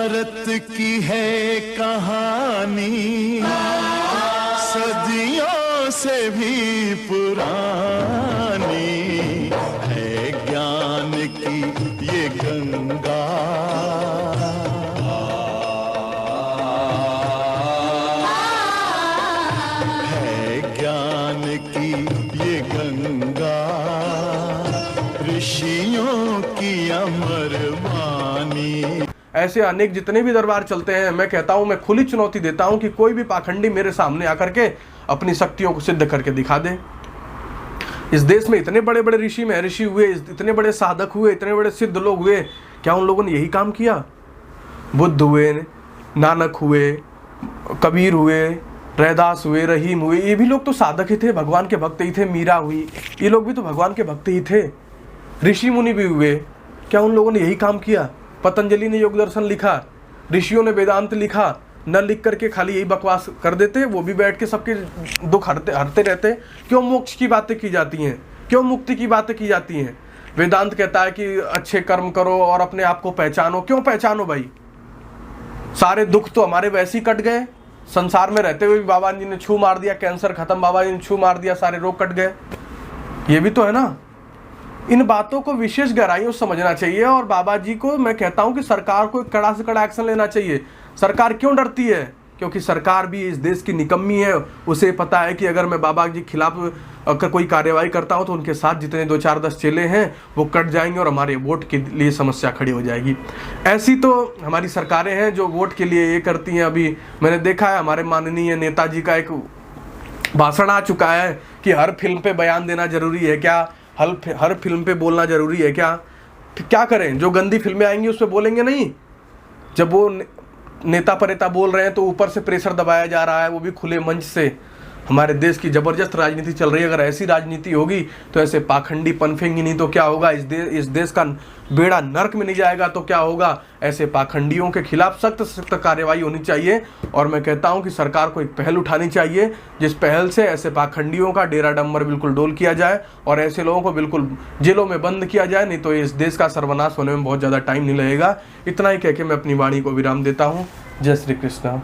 भारत की है कहानी सदियों से भी पुरानी है, ज्ञान की ये गंगा है, ज्ञान की ये गंगा ऋषियों की अमर वाणी। ऐसे अनेक जितने भी दरबार चलते हैं, मैं कहता हूं, मैं खुली चुनौती देता हूं कि कोई भी पाखंडी मेरे सामने आकर के अपनी शक्तियों को सिद्ध करके दिखा दे। इस देश में इतने बड़े बड़े ऋषि महर्षि हुए, इतने बड़े साधक हुए, इतने बड़े सिद्ध लोग हुए, क्या उन लोगों ने यही काम किया? बुद्ध हुए, नानक हुए, कबीर हुए, रैदास हुए, रहीम हुए, ये भी लोग तो साधक ही थे, भगवान के भक्त ही थे। मीरा हुई, ये लोग भी तो भगवान के भक्त ही थे। ऋषि मुनि भी हुए, क्या उन लोगों ने यही काम किया? पतंजलि ने योग दर्शन लिखा, ऋषियों ने वेदांत लिखा, न लिख करके खाली यही बकवास कर देते, वो भी बैठ के सबके दुख हरते रहते। क्यों मोक्ष की बातें की जाती हैं? क्यों मुक्ति की बातें की जाती हैं? वेदांत कहता है कि अच्छे कर्म करो और अपने आप को पहचानो। क्यों पहचानो भाई? सारे दुख तो हमारे वैसे ही कट गए। संसार में रहते हुए भी बाबा जी ने छू मार दिया, कैंसर खत्म, बाबा जी ने छू मार दिया, सारे रोग कट गए। ये भी तो है ना। इन बातों को विशेष गहराइयों से समझना चाहिए और बाबा जी को मैं कहता हूं कि सरकार को कड़ा से कड़ा एक्शन लेना चाहिए। सरकार क्यों डरती है? क्योंकि सरकार भी इस देश की निकम्मी है। उसे पता है कि अगर मैं बाबा जी के खिलाफ अगर कोई कार्यवाही करता हूं तो उनके साथ जितने 2 4 10 चेले हैं वो कट जाएंगे और हमारे वोट के लिए समस्या खड़ी हो जाएगी। ऐसी तो हमारी सरकारें हैं जो वोट के लिए ये करती हैं। अभी मैंने देखा है हमारे माननीय नेताजी का एक भाषण आ चुका है कि हर फिल्म पे बयान देना जरूरी है क्या? हर फिल्म पे बोलना जरूरी है क्या? क्या करें? जो गंदी फिल्में आएंगी उस पर बोलेंगे नहीं? जब वो नेता परेता बोल रहे हैं तो ऊपर से प्रेशर दबाया जा रहा है, वो भी खुले मंच से। हमारे देश की जबरदस्त राजनीति चल रही है। अगर ऐसी राजनीति होगी तो ऐसे पाखंडी पनफेंगे नहीं तो क्या होगा? इस देश का बेड़ा नर्क में नहीं जाएगा तो क्या होगा? ऐसे पाखंडियों के खिलाफ सख्त सख्त कार्रवाई होनी चाहिए। और मैं कहता हूं कि सरकार को एक पहल उठानी चाहिए जिस पहल से ऐसे पाखंडियों का डेरा डंबर बिल्कुल डोल किया जाए और ऐसे लोगों को बिल्कुल जेलों में बंद किया जाए। नहीं तो इस देश का सर्वनाश होने में बहुत ज़्यादा टाइम नहीं लगेगा। इतना ही कह के मैं अपनी वाणी को विराम देता हूँ। जय श्री कृष्ण।